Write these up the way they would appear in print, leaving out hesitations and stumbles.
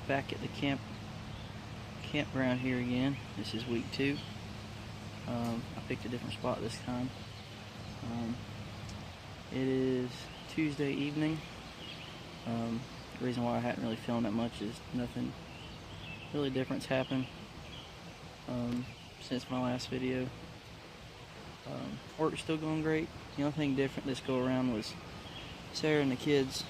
back at the campground here again. This is week 2. I picked a different spot this time. It is Tuesday evening. The reason why I hadn't really filmed that much is nothing really different's happened since my last video. Work's still going great. The only thing different this go around was Sarah and the kids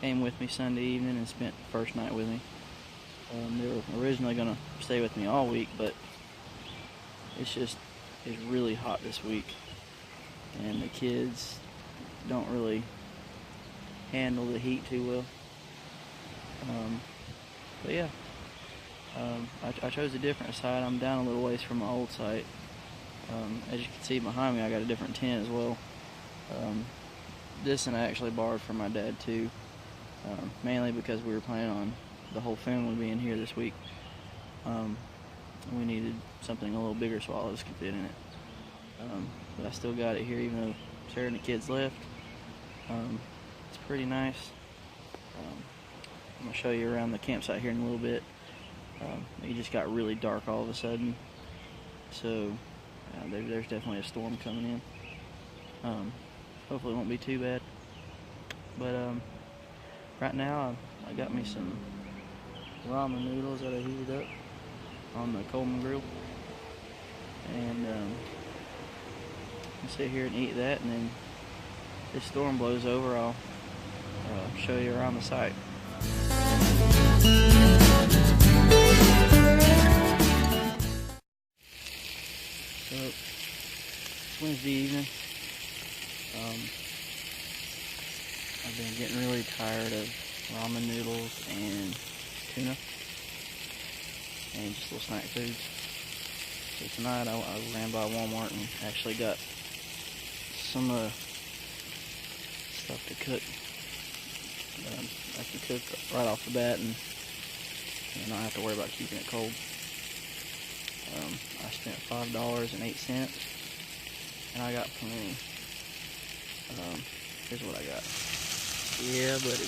came with me Sunday evening and spent the first night with me. They were originally going to stay with me all week, but it's really hot this week, and the kids don't really handle the heat too well. But yeah, I chose a different site. I'm down a little ways from my old site. As you can see behind me, I got a different tent as well. This one I actually borrowed from my dad too, mainly because we were planning on the whole family being here this week. We needed something a little bigger so all of us could fit in it. But I still got it here even though Sarah and the kids left. It's pretty nice. I'm going to show you around the campsite here in a little bit. It just got really dark all of a sudden, so there's definitely a storm coming in. Hopefully it won't be too bad. But right now I got me some ramen noodles that I heated up on the Coleman grill, and I'll sit here and eat that, and then if this storm blows over, I'll show you around the site. So it's Wednesday evening. I've been getting really tired of ramen noodles and tuna and just little snack foods. So tonight I ran by Walmart and actually got some stuff to cook. I can cook right off the bat and not have to worry about keeping it cold. I spent $5.08 and I got plenty. Here's what I got. Yeah, buddy.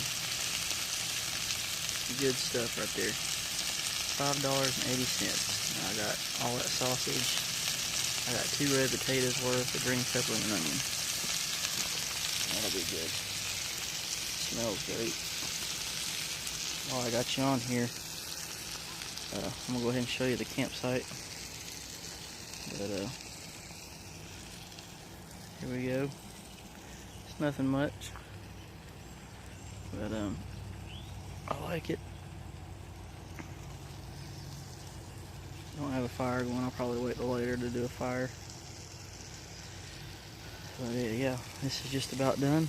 Good stuff right there. $5.80. I got all that sausage. I got 2 red potatoes worth of green pepper and an onion. That'll be good. Smells great. While I got you on here, I'm gonna go ahead and show you the campsite. But here we go. It's nothing much, but I like it. Don't have a fire going. I'll probably wait till later to do a fire. But yeah, this is just about done.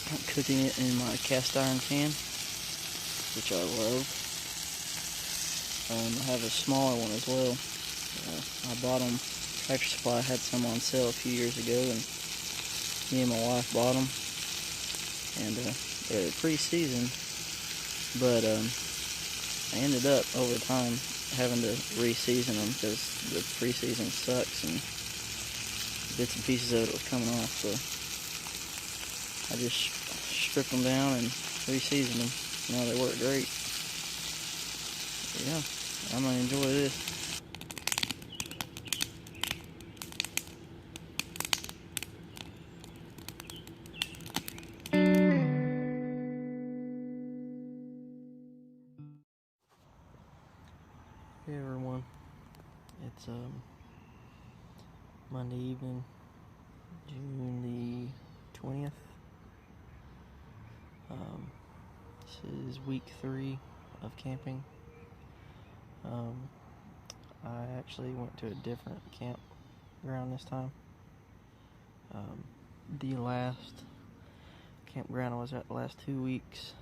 I'm cooking it in my cast iron pan, which I love. I have a smaller one as well. I bought them. Tractor Supply had some on sale a few years ago, and me and my wife bought them. And they're pretty seasoned, but I ended up over time having to re-season them because the pre-season sucks and bits and pieces of it was coming off. So I just stripped them down and re-seasoned them. Now they work great. Yeah, I'm gonna enjoy this. Hey everyone, it's Monday evening, June the 20th. This is week 3 of camping. I actually went to a different campground this time. The last campground I was at the last 2 weeks,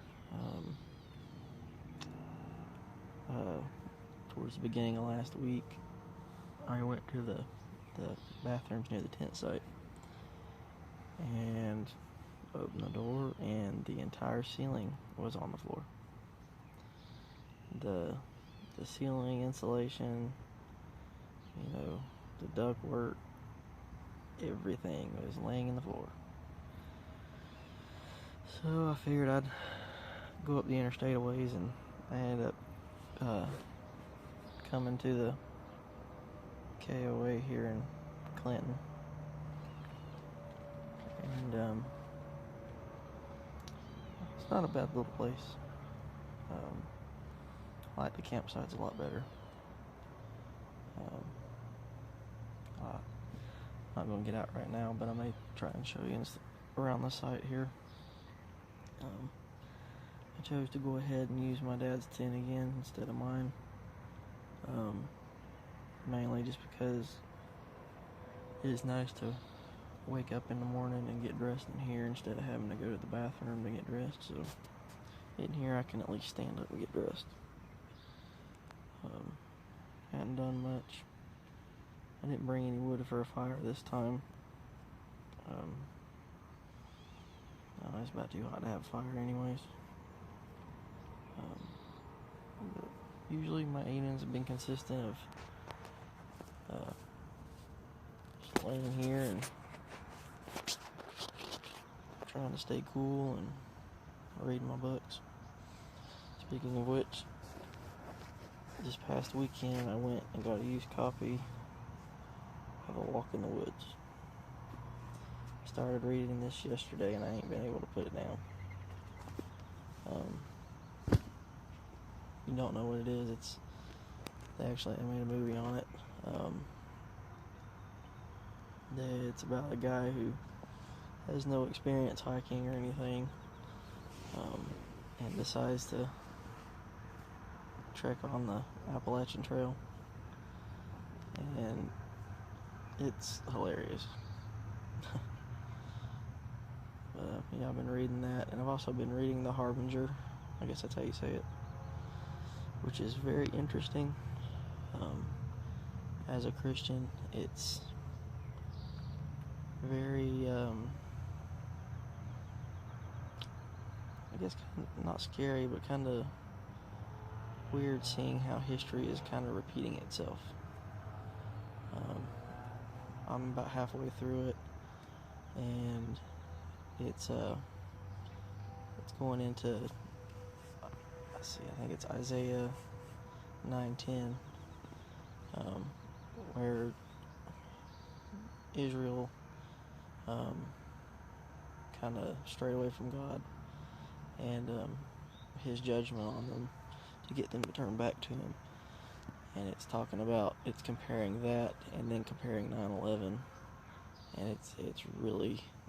towards the beginning of last week, I went to the bathrooms near the tent site and opened the door, and the entire ceiling was on the floor. The ceiling insulation, the ductwork, everything was laying in the floor. So I figured I'd go up the interstate a ways, and I ended up coming to the KOA here in Clinton. And it's not a bad little place. I like the campsites a lot better. I'm not going to get out right now, but I may try and show you around the site here. I chose to go ahead and use my dad's tent again instead of mine. Mainly just because it is nice to wake up in the morning and get dressed in here instead of having to go to the bathroom to get dressed. So in here I can at least stand up and get dressed. Hadn't done much. I didn't bring any wood for a fire this time. It's about too hot to have a fire anyways. But usually my evenings have been consistent of just laying here and trying to stay cool and reading my books. Speaking of which, this past weekend I went and got a used copy of A Walk in the Woods. Started reading this yesterday and I ain't been able to put it down. You don't know what it is. They made a movie on it. It's about a guy who has no experience hiking or anything, and decides to trek on the Appalachian Trail, and it's hilarious. Yeah, I've been reading that, and I've also been reading The Harbinger. I guess that's how you say it, which is very interesting. As a Christian, it's very, I guess not scary, but kind of weird seeing how history is kind of repeating itself. I'm about halfway through it, and it's going into, I think it's Isaiah 9:10, where Israel kind of strayed away from God, and his judgment on them to get them to turn back to him. And it's comparing that and then comparing 9/11, and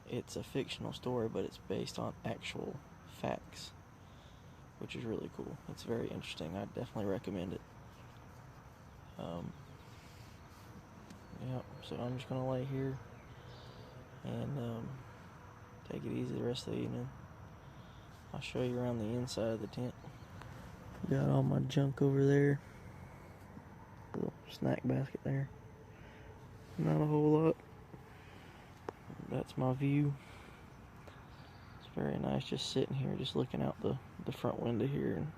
it's a fictional story, but it's based on actual facts, which is really cool. It's very interesting. I definitely recommend it. So I'm just gonna lay here and take it easy the rest of the evening. I'll show you around the inside of the tent. Got all my junk over there. Little snack basket there. Not a whole lot. That's my view. It's very nice just sitting here, just looking out the front window here and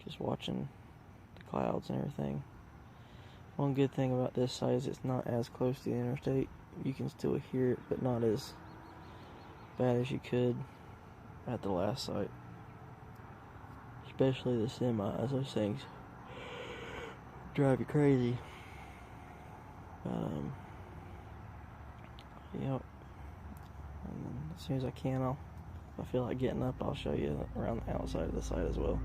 just watching the clouds and everything. One good thing about this site is it's not as close to the interstate. You can still hear it, but not as bad as you could at the last site. Especially the semis, those things drive you crazy. Yep. And then as soon as I can, if I feel like getting up, I'll show you around the outside of the site as well.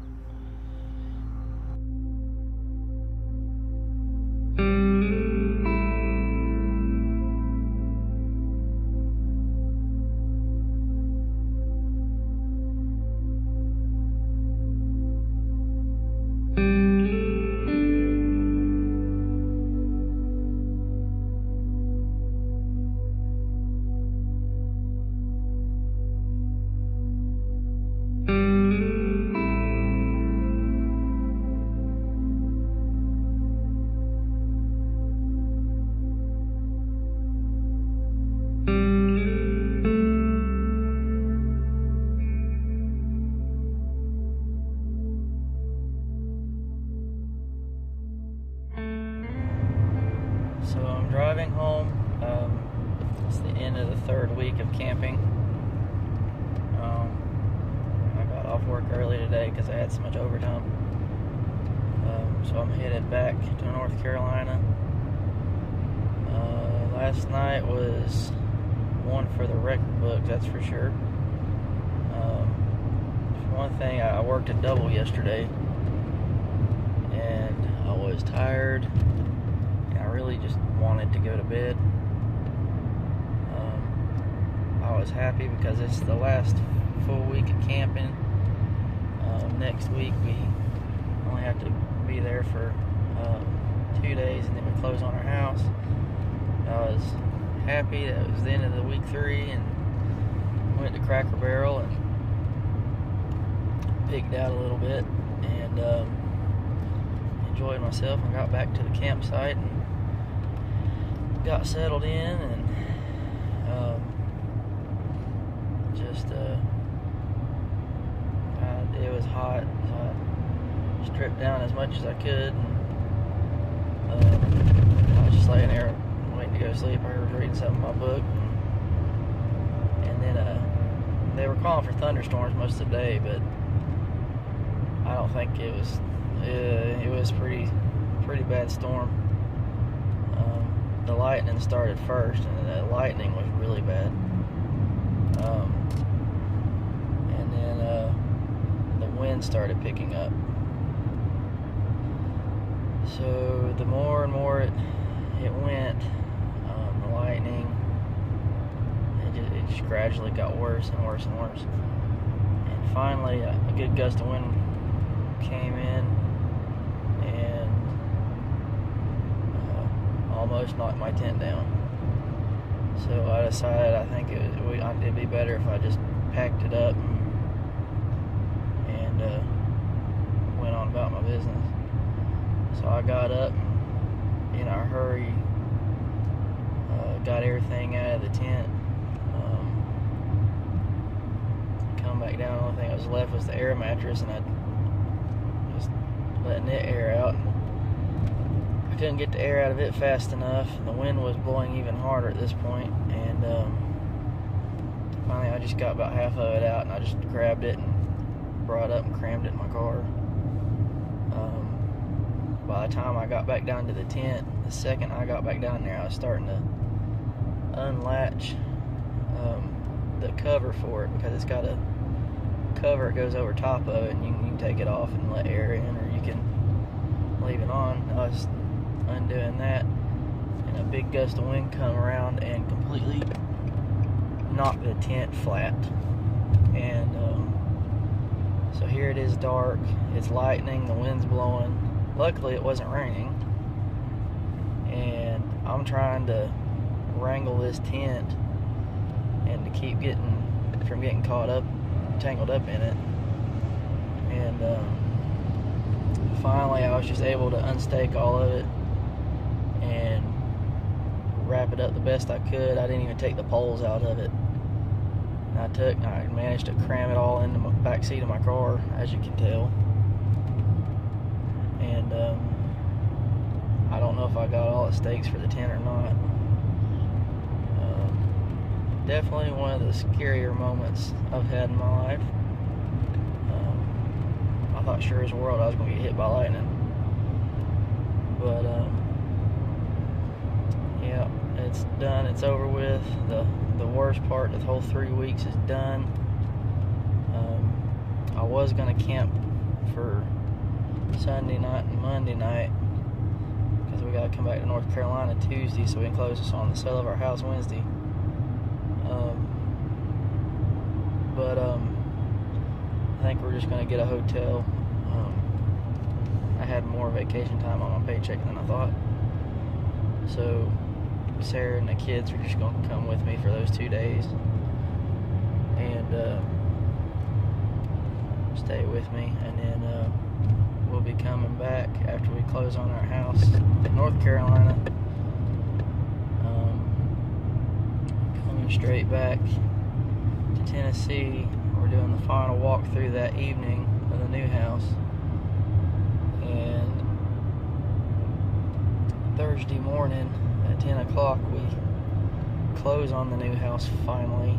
So I'm driving home. It's the end of the third week of camping. I got off work early today because I had so much overtime. So I'm headed back to North Carolina. Last night was one for the record book, that's for sure. One thing, I worked a double yesterday, and I was tired, and I really just wanted to go to bed. I was happy because it's the last full week of camping. Next week we only have to be there for 2 days, and then we close on our house. I was happy that it was the end of the week 3, and went to Cracker Barrel and pigged out a little bit, and enjoyed myself, and got back to the campsite and got settled in, and it was hot, so I stripped down as much as I could, and I was just laying there waiting to go to sleep. I was reading something in my book, and then they were calling for thunderstorms most of the day, but I don't think it was. It was pretty bad storm. The lightning started first, and the lightning was really bad. And then the wind started picking up. So the more and more it went, the lightning, it just gradually got worse and worse and worse. And finally, a good gust of wind came in and almost knocked my tent down. So I decided I think it'd be better if I just packed it up and went on about my business. So I got up in a hurry, got everything out of the tent, come back down. The only thing that was left was the air mattress, and I just letting it air out. I couldn't get the air out of it fast enough, and the wind was blowing even harder at this point, and finally I just got about half of it out, and I just grabbed it and brought it up and crammed it in my car. By the time I got back down to the tent, the second I got back down there, I was starting to unlatch the cover for it, because it's got a cover that goes over top of it, and you can take it off and let air in, or you can leave it on. I was undoing that, and a big gust of wind come around and completely knocked the tent flat. And so here it is, dark, it's lightning, the wind's blowing. Luckily it wasn't raining, and I'm trying to wrangle this tent and to keep from getting tangled up in it. And finally I was just able to unstake all of it and wrap it up the best I could. I didn't even take the poles out of it. And I managed to cram it all into the back seat of my car, as you can tell. And I don't know if I got all the stakes for the tent or not. Definitely one of the scarier moments I've had in my life. I thought sure as world I was going to get hit by lightning. But yeah, it's done. It's over with. The worst part of the whole 3 weeks is done. I was going to camp for Sunday night and Monday night, because we got to come back to North Carolina Tuesday, so we can close this on the sale of our house Wednesday. But I think we're just going to get a hotel. I had more vacation time on my paycheck than I thought, so Sarah and the kids are just going to come with me for those 2 days and stay with me, and then we'll be coming back after we close on our house in North Carolina, coming straight back to Tennessee. We're doing the final walk through that evening of the new house, and Thursday morning at 10 o'clock we close on the new house finally.